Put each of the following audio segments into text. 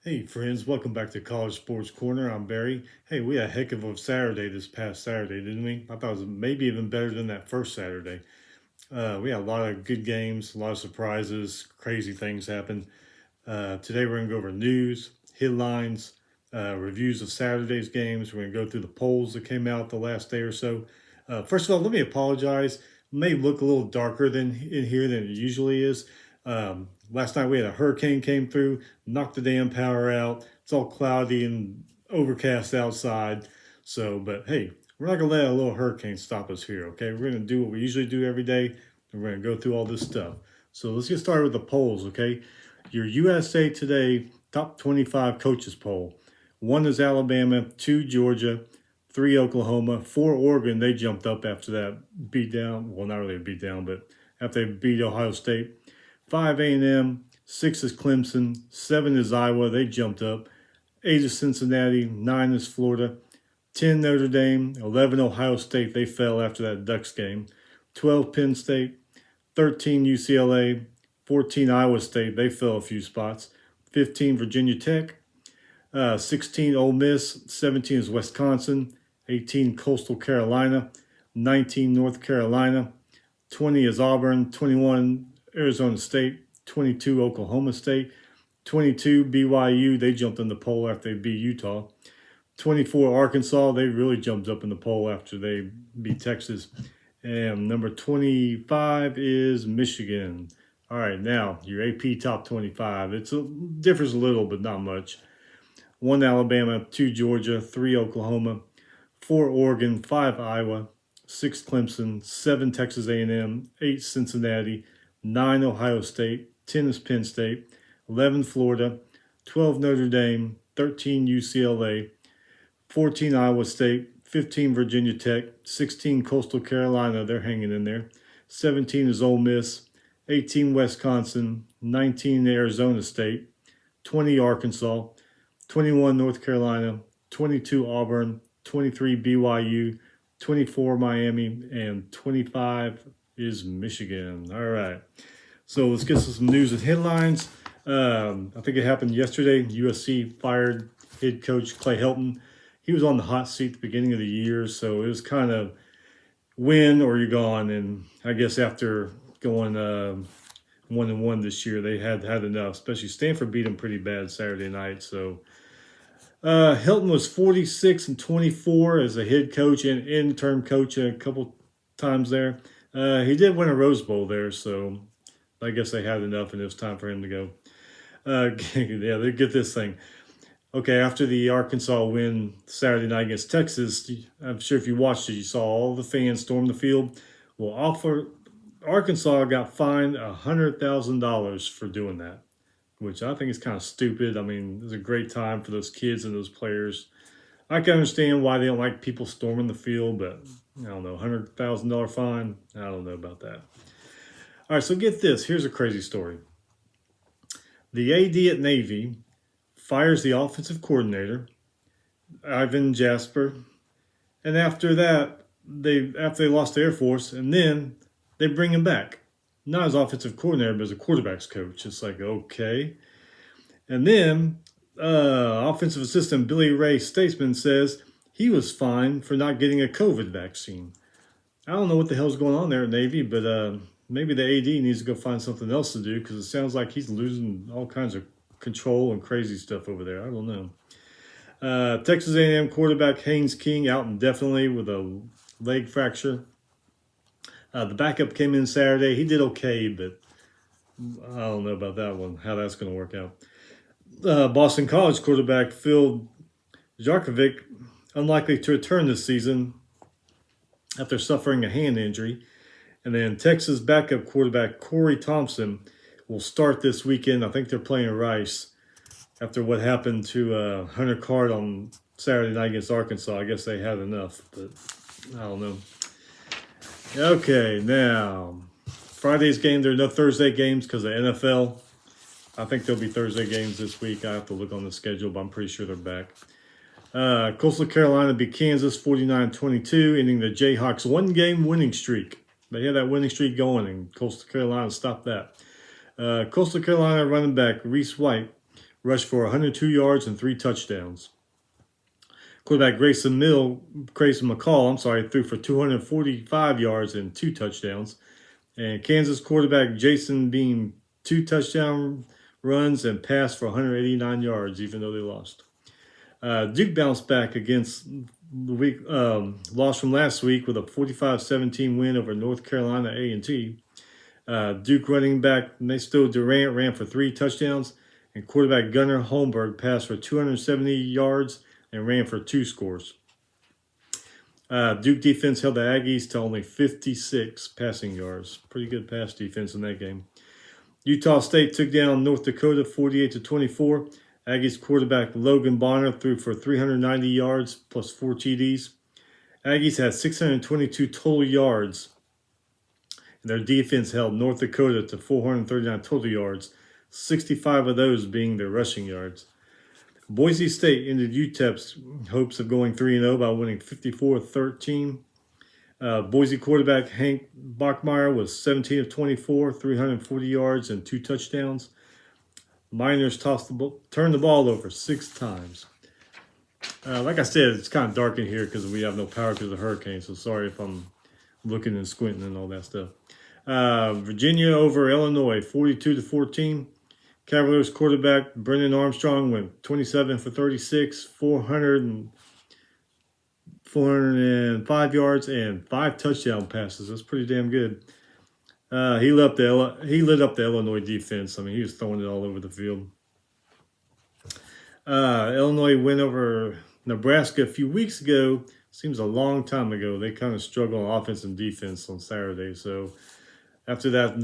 Hey friends, welcome back to College Sports Corner. I'm Barry. Hey, we had a heck of a Saturday this past Saturday, didn't we? I thought it was maybe even better than that first Saturday. We had a lot of good games, a lot of surprises, crazy things happen. Today we're going to go over news, headlines, reviews of Saturday's games. We're going to go through the polls that came out the last day or so. First of all, let me apologize. It may look a little darker than in here than it usually is. Last night we had a hurricane came through, knocked the damn power out. It's all cloudy and overcast outside. So, but hey, we're not gonna let a little hurricane stop us here. Okay, we're gonna do what we usually do every day, and we're gonna go through all this stuff. So let's get started with the polls. Okay, your USA Today top 25 coaches poll. One is Alabama, two Georgia, three Oklahoma, four Oregon. They jumped up after that beat down. Well, not really a beat down, but after they beat Ohio State. Five A&M, six is Clemson, seven is Iowa. They jumped up. Eight is Cincinnati, nine is Florida, 10 Notre Dame, 11 Ohio State. They fell after that Ducks game. 12 Penn State, 13 UCLA, 14 Iowa State. They fell a few spots. 15 Virginia Tech, 16 Ole Miss, 17 is Wisconsin, 18 Coastal Carolina, 19 North Carolina, 20 is Auburn, 21 Arizona State, 22 Oklahoma State, 22 BYU. They jumped in the poll after they beat Utah. 24 Arkansas. They really jumped up in the poll after they beat Texas. And number 25 is Michigan. All right, now your AP top 25. Differs a little, but not much. One Alabama, two Georgia, three Oklahoma, four Oregon, five Iowa, six Clemson, seven Texas A&M, eight Cincinnati, nine Ohio State, 10 is Penn State, 11 Florida, 12 Notre Dame, 13 UCLA, 14 Iowa State, 15 Virginia Tech, 16 Coastal Carolina. They're hanging in there. 17 is Ole Miss, 18 Wisconsin, 19 Arizona State, 20 Arkansas, 21 North Carolina, 22 Auburn, 23 BYU, 24 Miami, and 25 is Michigan. All right. So let's get to some news and headlines. I think it happened yesterday. USC fired head coach Clay Helton. He was on the hot seat at the beginning of the year, so it was kind of win or you're gone. And I guess after going 1-1 this year, they had enough. Especially Stanford beat them pretty bad Saturday night. So Hilton was 46-24 as a head coach and interim coach a couple times there. He did win a Rose Bowl there, so I guess they had enough and it was time for him to go. Yeah, they get this thing. Okay, after the Arkansas win Saturday night against Texas, I'm sure if you watched it, you saw all the fans storm the field. Well, Arkansas got fined $100,000 for doing that, which I think is kind of stupid. I mean, it's a great time for those kids and those players. I can understand why they don't like people storming the field, but I don't know, $100,000 fine. I don't know about that. All right, so get this. Here's a crazy story. The AD at Navy fires the offensive coordinator, Ivan Jasper, and after that, after they lost the Air Force, and then they bring him back, not as offensive coordinator, but as a quarterbacks coach. It's like, okay. And then offensive assistant Billy Ray Statesman says he was fined for not getting a COVID vaccine. I don't know what the hell's going on there at Navy, but maybe the AD needs to go find something else to do because it sounds like he's losing all kinds of control and crazy stuff over there. I don't know. Texas A&M quarterback Haynes King out indefinitely with a leg fracture. The backup came in Saturday. He did okay, but I don't know about that one, how that's going to work out. Boston College quarterback Phil Jarkovic unlikely to return this season after suffering a hand injury. And then Texas backup quarterback Corey Thompson will start this weekend. I think they're playing Rice after what happened to Hunter Card on Saturday night against Arkansas. I guess they had enough, but I don't know. Okay, now Friday's game. There are no Thursday games because of NFL. I think there'll be Thursday games this week. I have to look on the schedule, but I'm pretty sure they're back. Coastal Carolina beat Kansas 49-22, ending the Jayhawks' one-game winning streak. They had that winning streak going, and Coastal Carolina stopped that. Coastal Carolina running back Reese White rushed for 102 yards and 3 touchdowns. Quarterback Grayson McCall, threw for 245 yards and 2 touchdowns. And Kansas quarterback Jason Bean, 2 touchdown runs and passed for 189 yards, even though they lost. Duke bounced back against the week loss from last week with a 45-17 win over North Carolina A&T. Duke running back Nesto Durant ran for 3 touchdowns, and quarterback Gunnar Holmberg passed for 270 yards and ran for 2 scores. Duke defense held the Aggies to only 56 passing yards. Pretty good pass defense in that game. Utah State took down North Dakota 48-24. Aggies quarterback Logan Bonner threw for 390 yards plus 4 TDs. Aggies had 622 total yards. And their defense held North Dakota to 439 total yards, 65 of those being their rushing yards. Boise State ended UTEP's hopes of going 3-0 by winning 54-13. Boise quarterback Hank Bachmeier was 17 of 24, 340 yards and 2 touchdowns. Miners turned the ball over 6 times. Like I said, it's kind of dark in here because we have no power because of the hurricane, so sorry if I'm looking and squinting and all that stuff. Virginia over Illinois, 42-14. Cavaliers quarterback Brennan Armstrong went 27 for 36, 405 yards and 5 touchdown passes. That's pretty damn good. He lit up the Illinois defense. I mean, he was throwing it all over the field. Illinois went over Nebraska a few weeks ago. Seems a long time ago. They kind of struggled on offense and defense on Saturday. So after that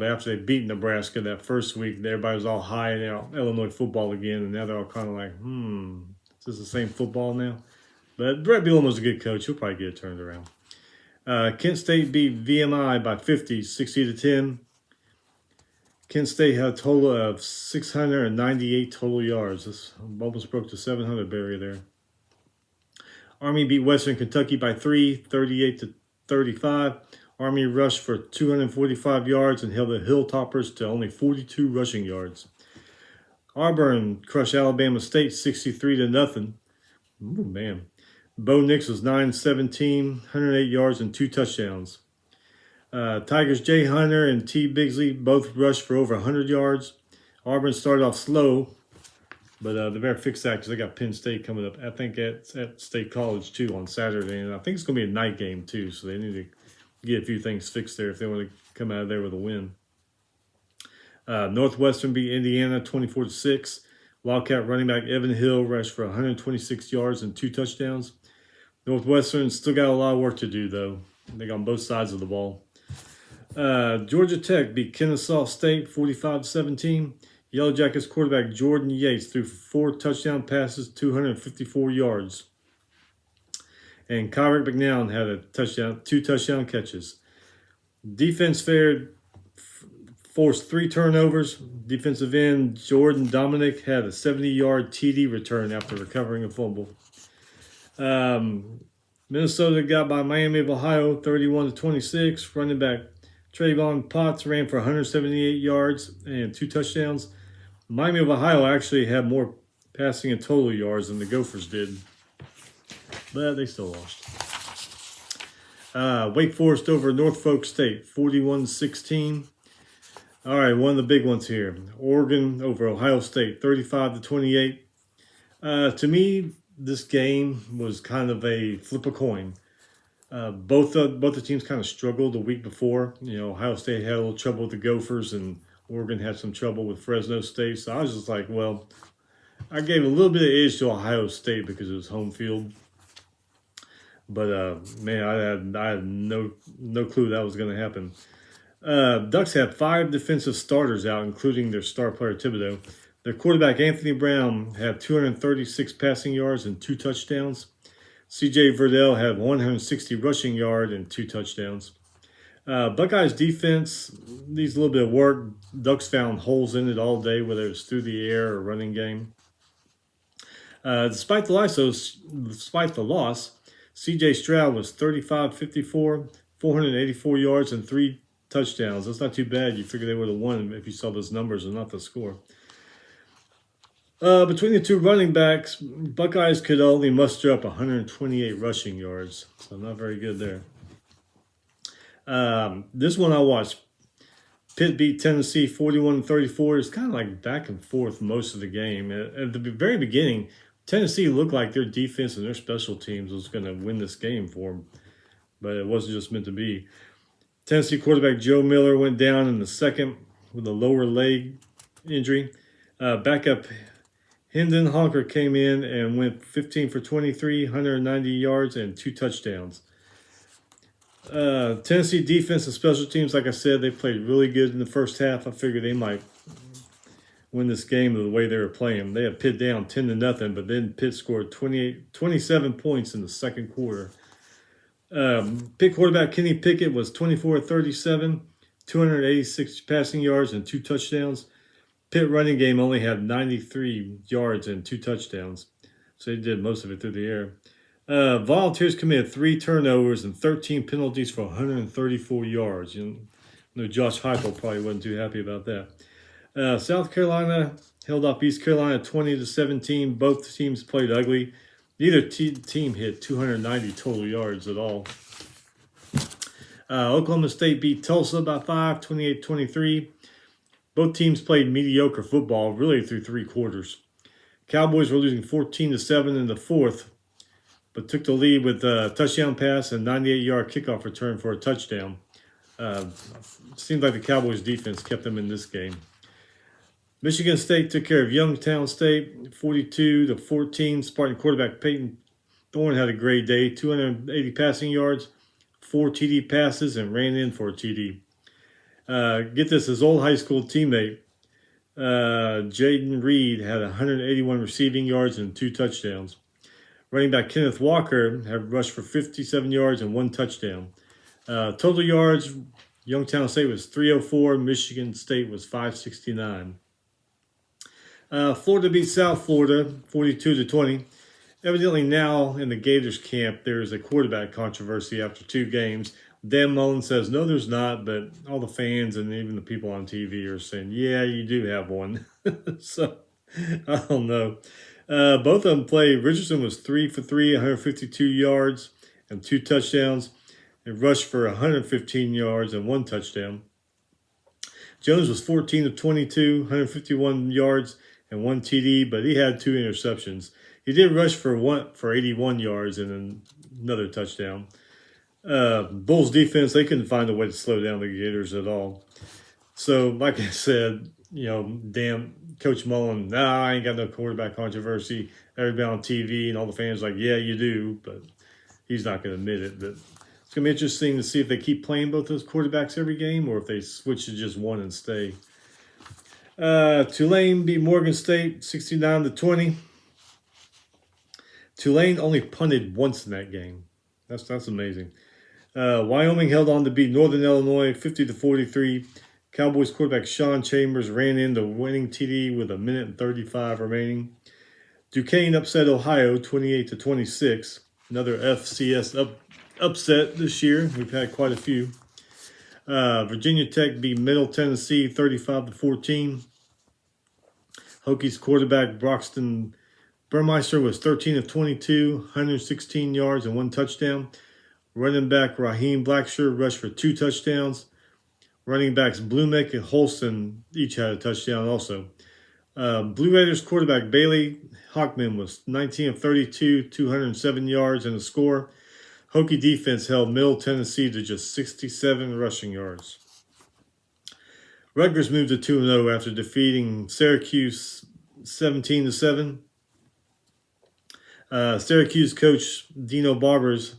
after they beat Nebraska that first week, everybody was all high in Illinois football again. And now they're all kind of like, is this the same football now? But Brett Bielema was a good coach. He'll probably get it turned around. Kent State beat VMI by 50, 60-10. Kent State had a total of 698 total yards. This almost broke the 700 barrier there. Army beat Western Kentucky by 3, 38-35. Army rushed for 245 yards and held the Hilltoppers to only 42 rushing yards. Auburn crushed Alabama State 63-0. Oh, man. Bo Nix was 9-17, 108 yards and 2 touchdowns. Tigers Jay Hunter and T. Bigsley both rushed for over 100 yards. Auburn started off slow, but they better fix that because they got Penn State coming up, I think, at State College, too, on Saturday. And I think it's going to be a night game, too, so they need to get a few things fixed there if they want to come out of there with a win. Northwestern beat Indiana 24-6. Wildcat running back Evan Hill rushed for 126 yards and 2 touchdowns. Northwestern still got a lot of work to do, though. They got on both sides of the ball. Georgia Tech beat Kennesaw State 45-17. Yellow Jackets quarterback Jordan Yates threw 4 touchdown passes, 254 yards. And Kyrick McNown had 2 touchdown catches. Defense forced 3 turnovers. Defensive end Jordan Dominic had a 70-yard TD return after recovering a fumble. Minnesota got by Miami of Ohio 31-26. Running back Trayvon Potts ran for 178 yards and 2 touchdowns. Miami of Ohio actually had more passing and total yards than the Gophers did, but they still lost. Wake Forest over Norfolk State 41-16. All right, one of the big ones here. Oregon over Ohio State 35-28. To me, this game was kind of a flip a coin. Both the teams kind of struggled the week before. Ohio State had a little trouble with the Gophers, and Oregon had some trouble with Fresno State. So I was just like, well, I gave a little bit of edge to Ohio State because it was home field. But man, I had no clue that was going to happen. Ducks had 5 defensive starters out, including their star player Thibodeau. Their quarterback Anthony Brown had 236 passing yards and 2 touchdowns. C.J. Verdell had 160 rushing yards and 2 touchdowns. Buckeyes defense needs a little bit of work. Ducks found holes in it all day, whether it's through the air or running game. Despite the loss, C.J. Stroud was 35-54, 484 yards and 3 touchdowns. That's not too bad. You figure they would have won if you saw those numbers and not the score. Between the two running backs, Buckeyes could only muster up 128 rushing yards, so not very good there. This one I watched. Pitt beat Tennessee 41-34. It's kind of like back and forth most of the game. At the very beginning, Tennessee looked like their defense and their special teams was going to win this game for them, but it wasn't just meant to be. Tennessee quarterback Joe Miller went down in the second with a lower leg injury. Backup Hendon Honker came in and went 15 for 23, 190 yards, and 2 touchdowns. Tennessee defense and special teams, like I said, they played really good in the first half. I figured they might win this game the way they were playing. They had Pitt down 10-0, but then Pitt scored 27 points in the second quarter. Pitt quarterback Kenny Pickett was 24-37, 286 passing yards and 2 touchdowns. Pitt running game only had 93 yards and 2 touchdowns, so they did most of it through the air. Volunteers committed 3 turnovers and 13 penalties for 134 yards. Josh Heupel probably wasn't too happy about that. South Carolina held off East Carolina 20-17. Both teams played ugly. Neither team hit 290 total yards at all. Oklahoma State beat Tulsa by 5, 28-23. Both teams played mediocre football really through 3 quarters. Cowboys were losing 14-7 in the fourth, but took the lead with a touchdown pass and 98-yard kickoff return for a touchdown. Seemed like the Cowboys' defense kept them in this game. Michigan State took care of Youngstown State, 42-14. Spartan quarterback Peyton Thorne had a great day, 280 passing yards, 4 TD passes, and ran in for a TD. Get this, his old high school teammate, Jaden Reed, had 181 receiving yards and 2 touchdowns. Running back Kenneth Walker had rushed for 57 yards and 1 touchdown. Total yards, Youngstown State was 304, Michigan State was 569. Florida beat South Florida 42-20. Evidently now in the Gators camp, there's a quarterback controversy after 2 games. Dan Mullen says, no, there's not, but all the fans and even the people on TV are saying, yeah, you do have one. So, I don't know. Both of them played. Richardson was 3 for 3, 152 yards and 2 touchdowns, and rushed for 115 yards and 1 touchdown. Jones was 14 of 22, 151 yards and 1 TD, but he had 2 interceptions. He did rush for 81 yards and another touchdown. Bulls defense, they couldn't find a way to slow down the Gators at all. So, like I said, damn Coach Mullen, I ain't got no quarterback controversy. Everybody on TV and all the fans like, yeah, you do, but he's not going to admit it. But it's going to be interesting to see if they keep playing both those quarterbacks every game or if they switch to just one and stay. Tulane beat Morgan State 69-20. Tulane only punted once in that game. That's amazing. Wyoming held on to beat Northern Illinois 50-43. Cowboys quarterback Sean Chambers ran in the winning TD with 1:35 remaining. Duquesne upset Ohio 28-26. Another FCS upset this year. We've had quite a few. Virginia Tech beat Middle Tennessee 35-14. Hokies quarterback Broxton Burmeister was 13 of 22, 116 yards and 1 touchdown. Running back Raheem Blackshear rushed for 2 touchdowns. Running backs Blumick and Holston each had a touchdown also. Blue Raiders quarterback Bailey Hockman was 19 of 32, 207 yards and a score. Hokie defense held Middle Tennessee to just 67 rushing yards. Rutgers moved to 2-0 after defeating Syracuse 17-7. Syracuse coach Dino Barbers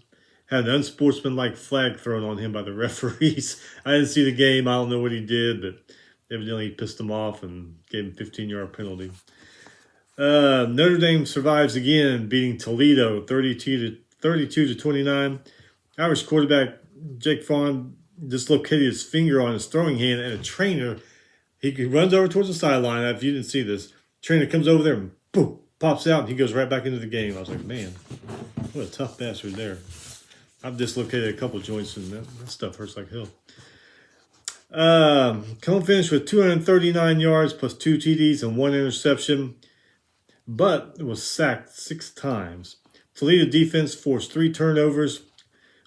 had an unsportsmanlike flag thrown on him by the referees. I didn't see the game. I don't know what he did, but evidently he pissed him off and gave him a 15-yard penalty. Notre Dame survives again, beating Toledo 32-29. Irish quarterback Jake Fromm dislocated his finger on his throwing hand, and a trainer, he runs over towards the sideline. If you didn't see this, trainer comes over there and boom, pops out, and he goes right back into the game. I was like, man, what a tough bastard there. I've dislocated a couple joints, and that stuff hurts like hell. Cone finished with 239 yards plus 2 TDs and 1 interception. but was sacked 6 times. Toledo defense forced 3 turnovers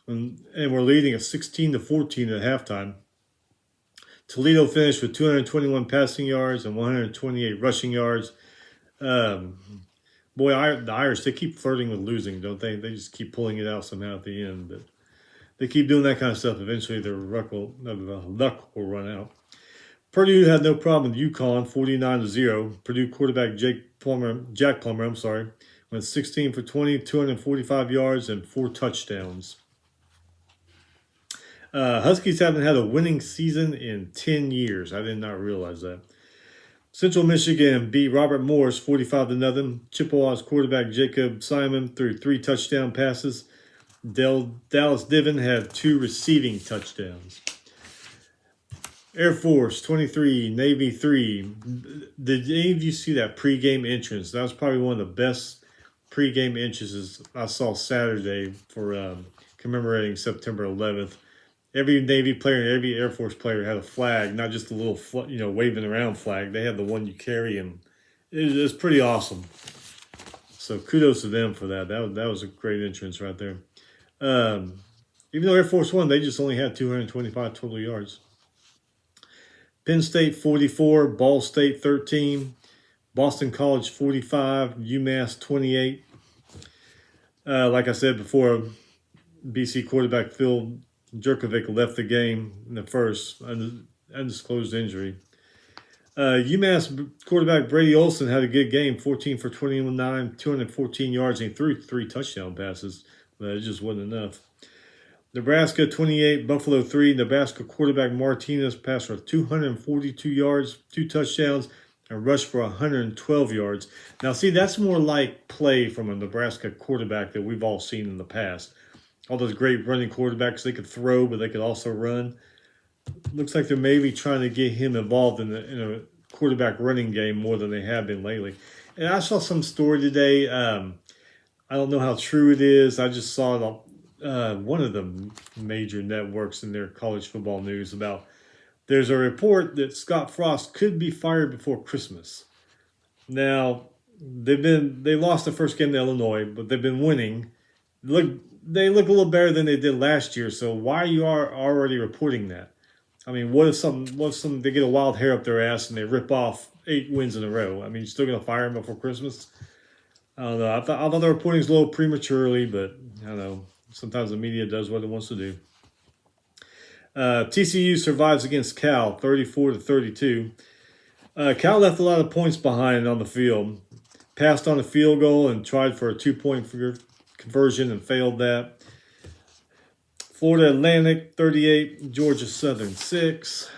and were leading at 16-14 at halftime. Toledo finished with 221 passing yards and 128 rushing yards. Um, Boy, the Irish, they keep flirting with losing, don't they? They just keep pulling it out somehow at the end. But they keep doing that kind of stuff. Eventually, their luck will run out. Purdue had no problem with UConn, 49-0. Purdue quarterback Jack Plummer, went 16 for 20, 245 yards, and 4 touchdowns. Huskies haven't had a winning season in 10 years. I did not realize that. Central Michigan beat Robert Morris 45-0. Chippewa's quarterback Jacob Simon threw 3 touchdown passes. Dallas Diven had 2 receiving touchdowns. Air Force 23, Navy 3. Did any of you see that pregame entrance? That was probably one of the best pregame entrances I saw Saturday for commemorating September 11th. Every Navy player and every Air Force player had a flag, not just a little, waving around flag. They had the one you carry, and it was pretty awesome. So kudos to them for that. That was a great entrance right there. Even though Air Force won, they just only had 225 total yards. Penn State 44, Ball State 13, Boston College 45, UMass 28. Like I said before, BC quarterback Phil Jurkovic left the game in the first, undisclosed injury. UMass quarterback Brady Olson had a good game, 14 for 29, 214 yards, and he threw 3 touchdown passes, but it just wasn't enough. Nebraska 28, Buffalo 3. Nebraska quarterback Martinez passed for 242 yards, 2 touchdowns, and rushed for 112 yards. Now, see, that's more like play from a Nebraska quarterback that we've all seen in the past. All those great running quarterbacks, they could throw, but they could also run. Looks like they're maybe trying to get him involved in a quarterback running game more than they have been lately. And I saw some story today. I don't know how true it is. I just saw one of the major networks in their college football news about there's a report that Scott Frost could be fired before Christmas. Now, they lost the first game to Illinois, but they've been winning. They look a little better than they did last year, so why are you already reporting that? I mean, what if they get a wild hair up their ass and they rip off 8 wins in a row? I mean, you're still going to fire them before Christmas? I don't know. I thought the reporting was a little prematurely, but I don't know. Sometimes the media does what it wants to do. TCU survives against Cal, 34-32. Cal left a lot of points behind on the field. Passed on a field goal and tried for a 2-point conversion and failed that. Florida Atlantic 38, Georgia Southern 6.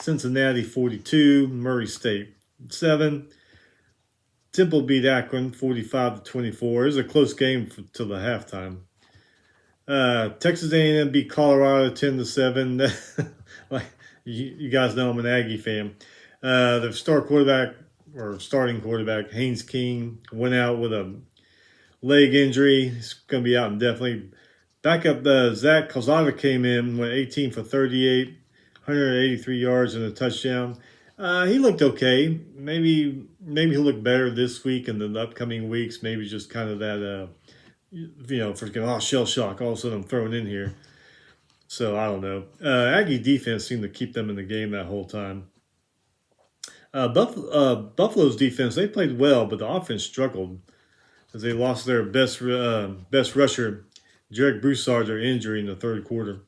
Cincinnati 42, Murray State 7. Temple beat Akron 45-24. It was a close game till the halftime. Texas A&M beat Colorado 10-7. Like you guys know, I'm an Aggie fan. The starting quarterback Haynes King went out with a leg injury. He's going to be out indefinitely. Backup Zach Calzada came in, went 18 for 38, 183 yards and a touchdown. He looked okay. Maybe he'll look better this week and the upcoming weeks. Maybe just kind of that, freaking shell shock. All of a sudden I'm thrown in here. So I don't know. Aggie defense seemed to keep them in the game that whole time. Buffalo's defense, they played well, but the offense struggled as they lost their best rusher, Jarek Broussard, their injury in the third quarter.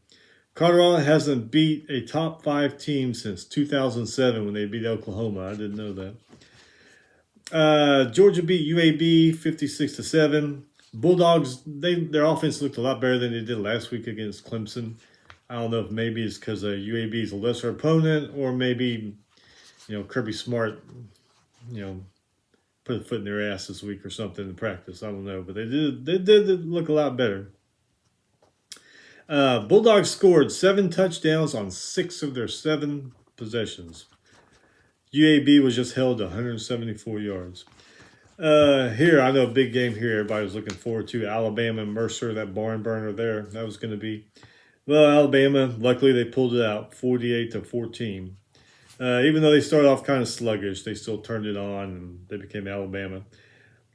Colorado hasn't beat a top 5 team since 2007 when they beat Oklahoma. I didn't know that. Georgia beat UAB 56-7. Bulldogs, their offense looked a lot better than they did last week against Clemson. I don't know if maybe it's because UAB is a lesser opponent, or maybe Kirby Smart put a foot in their ass this week or something in practice. I don't know, but they did look a lot better. Bulldogs scored 7 touchdowns on 6 of their 7 possessions. UAB was just held to 174 yards. Here, I know a big game here everybody was looking forward to. Alabama and Mercer, that barn burner there. That was going to be, Alabama, luckily they pulled it out, 48-14. Even though they started off kind of sluggish, they still turned it on and they became Alabama.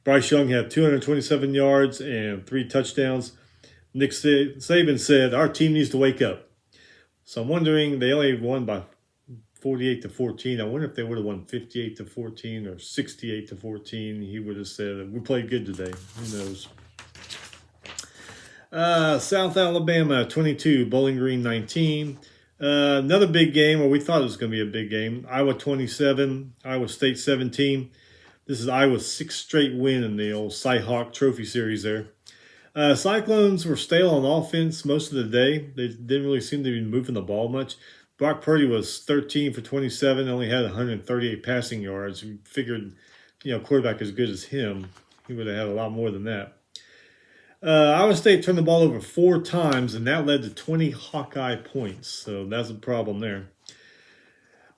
Bryce Young had 227 yards and 3 touchdowns. Nick Saban said, "Our team needs to wake up." So I'm wondering, they only won by 48-14. I wonder if they would have won 58-14 or 68-14. He would have said, "We played good today." Who knows? South Alabama 22, Bowling Green 19. Another big game, or we thought it was going to be a big game. Iowa 27, Iowa State 17. This is Iowa's 6th straight win in the old Cy-Hawk Trophy Series there. Cyclones were stale on offense most of the day. They didn't really seem to be moving the ball much. Brock Purdy was 13 for 27, only had 138 passing yards. We figured, quarterback as good as him, he would have had a lot more than that. Iowa State turned the ball over 4 times, and that led to 20 Hawkeye points. So that's a problem there.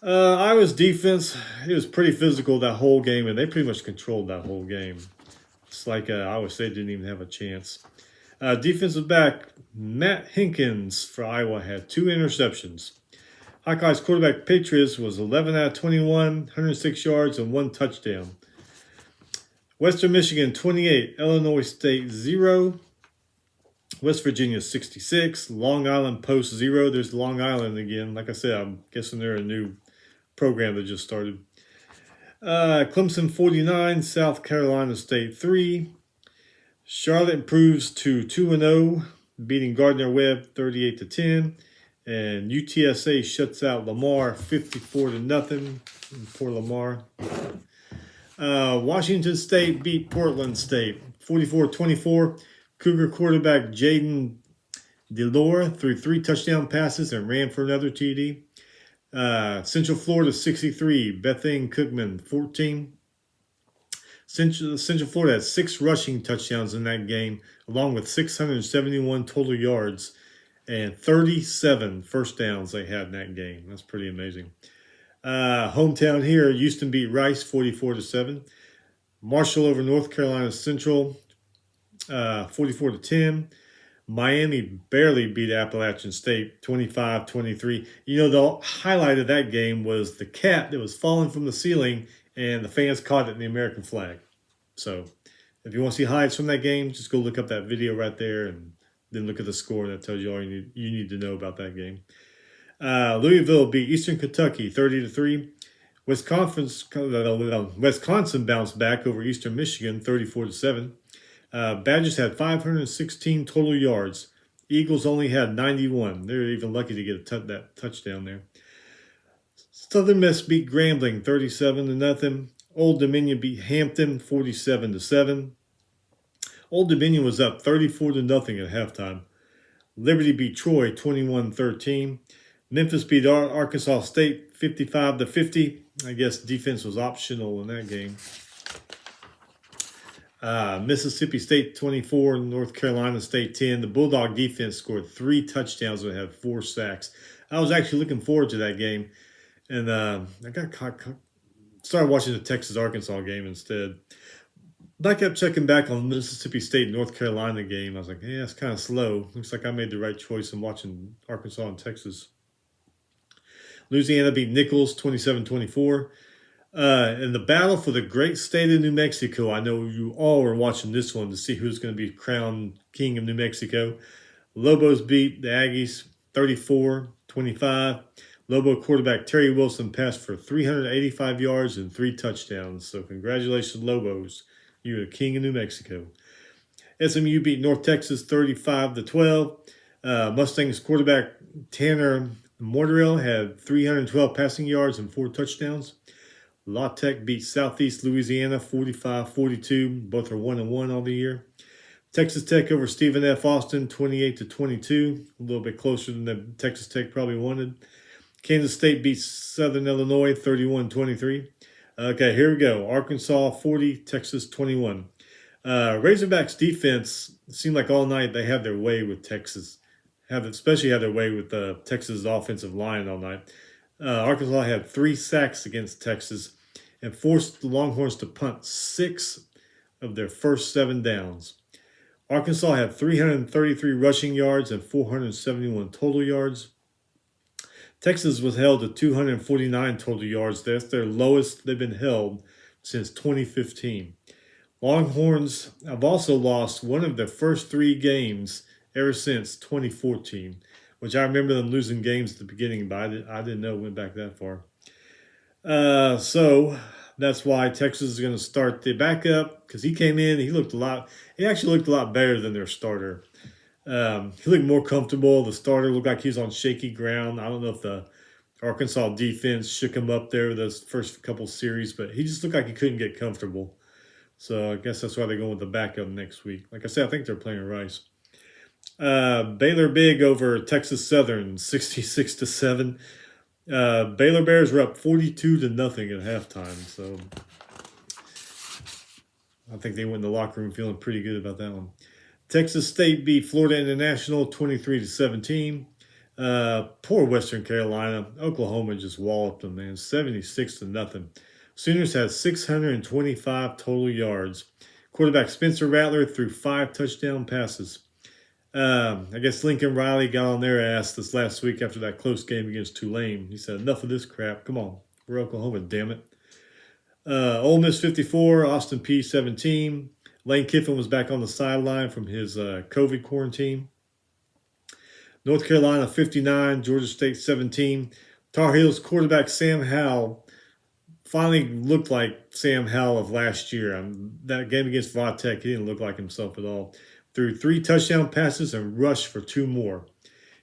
Iowa's defense, it was pretty physical that whole game, and they pretty much controlled that whole game. It's like Iowa State didn't even have a chance. Defensive back Matt Hinkins for Iowa had 2 interceptions. Hawkeyes quarterback Patriots was 11 out of 21, 106 yards, and 1 touchdown. Western Michigan 28, Illinois State 0, West Virginia 66, Long Island Post 0. There's Long Island again. Like I said, I'm guessing they're a new program that just started. Clemson 49, South Carolina State 3. Charlotte improves to 2-0, beating Gardner-Webb 38-10. And UTSA shuts out Lamar 54-0. Poor Lamar. Washington State beat Portland State 44-24. Cougar quarterback Jaden Delore threw 3 touchdown passes and ran for another TD. Central Florida 63, Bethune Cookman 14. Central Florida had 6 rushing touchdowns in that game, along with 671 total yards and 37 first downs they had in that game. That's pretty amazing. Hometown here, Houston beat Rice 44-7. Marshall over North Carolina Central 44-10. Miami barely beat Appalachian State 25-23. The highlight of that game was the cat that was falling from the ceiling, and the fans caught it in the American flag. So if you want to see highlights from that game, just go look up that video right there and then look at the score. That tells you all you need to know about that game. Louisville beat Eastern Kentucky 30-3. Wisconsin bounced back over Eastern Michigan 34-7. Badgers had 516 total yards. Eagles only had 91. They were even lucky to get that touchdown there. Southern Miss beat Grambling 37-0. Old Dominion beat Hampton 47-7. Old Dominion was up 34-0 at halftime. Liberty beat Troy 21-13. Memphis beat Arkansas State 55-50. I guess defense was optional in that game. Mississippi State 24, North Carolina State 10. The Bulldog defense scored 3 touchdowns and had 4 sacks. I was actually looking forward to that game, and I started watching the Texas-Arkansas game instead. But I kept checking back on Mississippi State-North Carolina game. I was like, it's kind of slow. Looks like I made the right choice in watching Arkansas and Texas. Louisiana beat Nichols 27-24. In the battle for the great state of New Mexico, I know you all were watching this one to see who's going to be crowned king of New Mexico. Lobos beat the Aggies 34-25. Lobo quarterback Terry Wilson passed for 385 yards and 3 touchdowns. So congratulations, Lobos. You're the king of New Mexico. SMU beat North Texas 35-12. Mustangs quarterback Tanner Mortarell had 312 passing yards and 4 touchdowns. La Tech beat Southeast Louisiana 45-42. Both are 1-1 on the year. Texas Tech over Stephen F. Austin 28-22. A little bit closer than the Texas Tech probably wanted. Kansas State beat Southern Illinois 31-23. Okay, here we go. Arkansas 40, Texas 21. Razorbacks defense seemed like all night they had their way with Texas. Especially had their way with Texas' offensive line all night. Arkansas had 3 sacks against Texas and forced the Longhorns to punt 6 of their first 7 downs. Arkansas had 333 rushing yards and 471 total yards. Texas was held to 249 total yards. That's their lowest they've been held since 2015. Longhorns have also lost one of their first three games ever since 2014, which I remember them losing games at the beginning, but I didn't know it went back that far. So that's why Texas is going to start the backup because he came in. He actually looked a lot better than their starter. He looked more comfortable. The starter looked like he was on shaky ground. I don't know if the Arkansas defense shook him up there those first couple series, but he just looked like he couldn't get comfortable. So I guess that's why they're going with the backup next week. Like I said, I think they're playing Rice. Baylor big over Texas Southern, 66-7. Baylor Bears were up 42-0 at halftime. So I think they went in the locker room feeling pretty good about that one. Texas State beat Florida International 23-17. Poor Western Carolina. Oklahoma just walloped them, man, 76-0. Sooners had 625 total yards. Quarterback Spencer Rattler threw 5 touchdown passes. I guess Lincoln Riley got on their ass this last week after that close game against Tulane. He said, enough of this crap. Come on. We're Oklahoma, damn it. Ole Miss 54, Austin Peay 17. Lane Kiffin was back on the sideline from his COVID quarantine. North Carolina 59, Georgia State 17. Tar Heels quarterback Sam Howell finally looked like Sam Howell of last year. That game against Vatech, he didn't look like himself at all. Threw 3 touchdown passes and rushed for 2 more.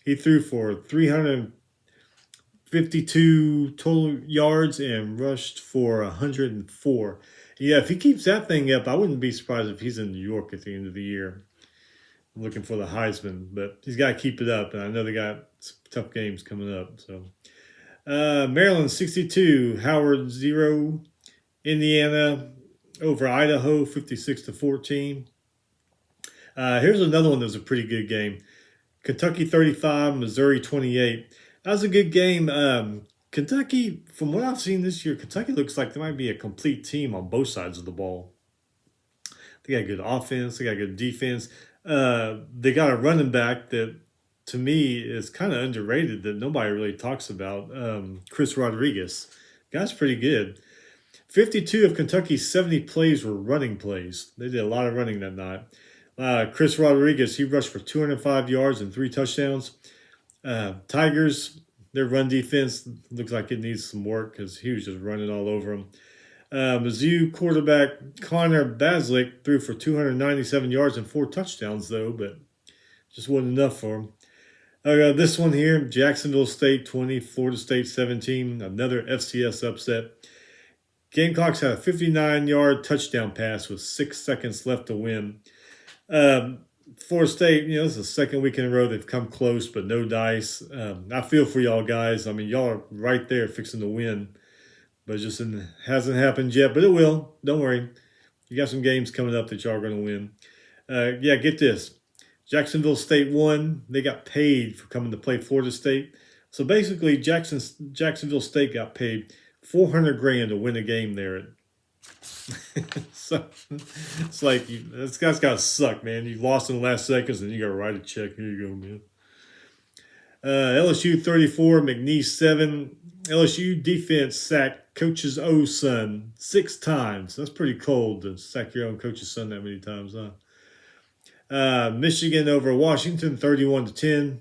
He threw for 352 total yards and rushed for 104. Yeah, if he keeps that thing up, I wouldn't be surprised if he's in New York at the end of the year looking for the Heisman. But he's got to keep it up, and I know they got some tough games coming up. So Maryland 62, Howard 0. Indiana over Idaho 56-14. Here's another one that was a pretty good game. Kentucky 35, Missouri 28. That was a good game. Kentucky, from what I've seen this year, Kentucky looks like they might be a complete team on both sides of the ball. They got good offense. They got good defense. They got a running back that, to me, is kind of underrated that nobody really talks about. Chris Rodriguez. Guy's pretty good. 52 of Kentucky's 70 plays were running plays. They did a lot of running that night. Chris Rodriguez, he rushed for 205 yards and 3 touchdowns. Tigers, their run defense looks like it needs some work because he was just running all over them. Mizzou quarterback Connor Baslick threw for 297 yards and 4 touchdowns, though, but just wasn't enough for him. This one here, Jacksonville State 20, Florida State 17, another FCS upset. Gamecocks had a 59-yard touchdown pass with 6 seconds left to win. Florida State, this is the second week in a row they've come close, but no dice. I feel for y'all guys. I mean, y'all are right there fixing to win, but it just hasn't happened yet, but it will. Don't worry. You got some games coming up that y'all are going to win. Get this. Jacksonville State won. They got paid for coming to play Florida State. So basically, Jacksonville State got paid $400,000 to win a game there. So it's like this guy's got to suck, man. You lost in the last seconds, and you got to write a check. Here you go, man. LSU 34, McNeese 7. LSU defense sacked Coach's son 6 times. That's pretty cold to sack your own coach's son that many times, huh? Michigan over Washington 31-10.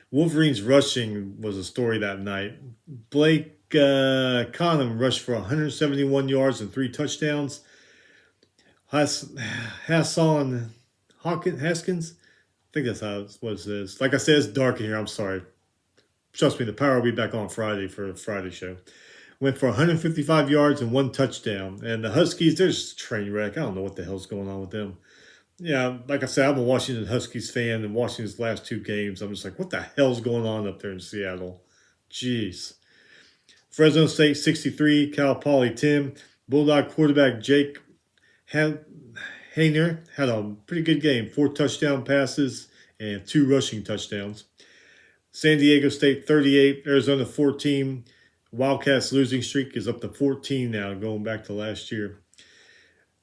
Wolverines rushing was a story that night. Blake Conham rushed for 171 yards and 3 touchdowns. Hassan Haskins, I think that's what it says. Like I said, it's dark in here. I'm sorry. Trust me, the power will be back on Friday for a Friday show. Went for 155 yards and 1 touchdown. And the Huskies, they're just a train wreck. I don't know what the hell's going on with them. Yeah, like I said, I'm a Washington Huskies fan, and Washington's last 2 games, I'm just like, what the hell's going on up there in Seattle? Jeez. Fresno State 63, Cal Poly 10. Bulldog quarterback Jake Hayner had a pretty good game. 4 touchdown passes and 2 rushing touchdowns. San Diego State 38, Arizona 14. Wildcats losing streak is up to 14 now, going back to last year.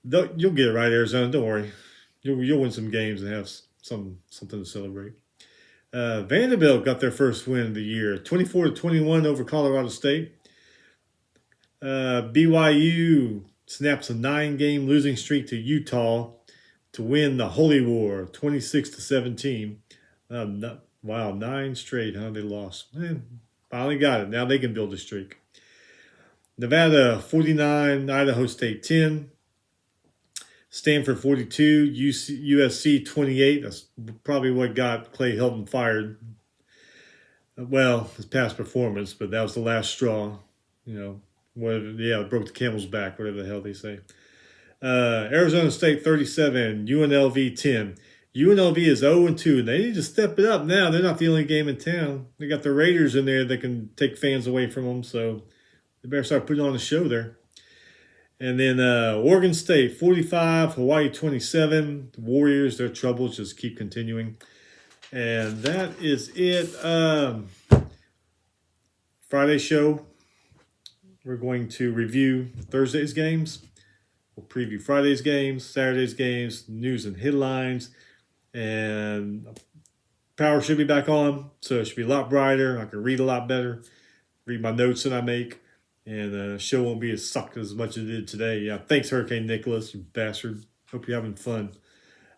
You'll get it right, Arizona. Don't worry. You'll win some games and have something to celebrate. Vanderbilt got their first win of the year, 24-21 over Colorado State. BYU snaps a 9-game losing streak to Utah to win the Holy War, 26-17. Wow, 9 straight, huh? They lost. Man, finally got it. Now they can build a streak. Nevada 49, Idaho State 10. Stanford 42, USC 28. That's probably what got Clay Helton fired. Well, his past performance, but that was the last straw. It broke the camel's back, whatever the hell they say. Arizona State 37, UNLV 10. UNLV is 0-2, and they need to step it up now. They're not the only game in town. They got the Raiders in there that can take fans away from them, so they better start putting on a show there. And then Oregon State 45, Hawaii 27. The Warriors, their troubles just keep continuing. And that is it. Friday show, we're going to review Thursday's games. We'll preview Friday's games, Saturday's games, news and headlines. And power should be back on, so it should be a lot brighter. I can read a lot better, read my notes that I make. And the show won't be as sucked as much as it did today. Yeah, thanks, Hurricane Nicholas, you bastard. Hope you're having fun.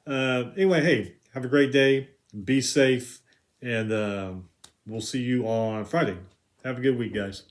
Anyway, hey, have a great day. Be safe. And we'll see you on Friday. Have a good week, guys.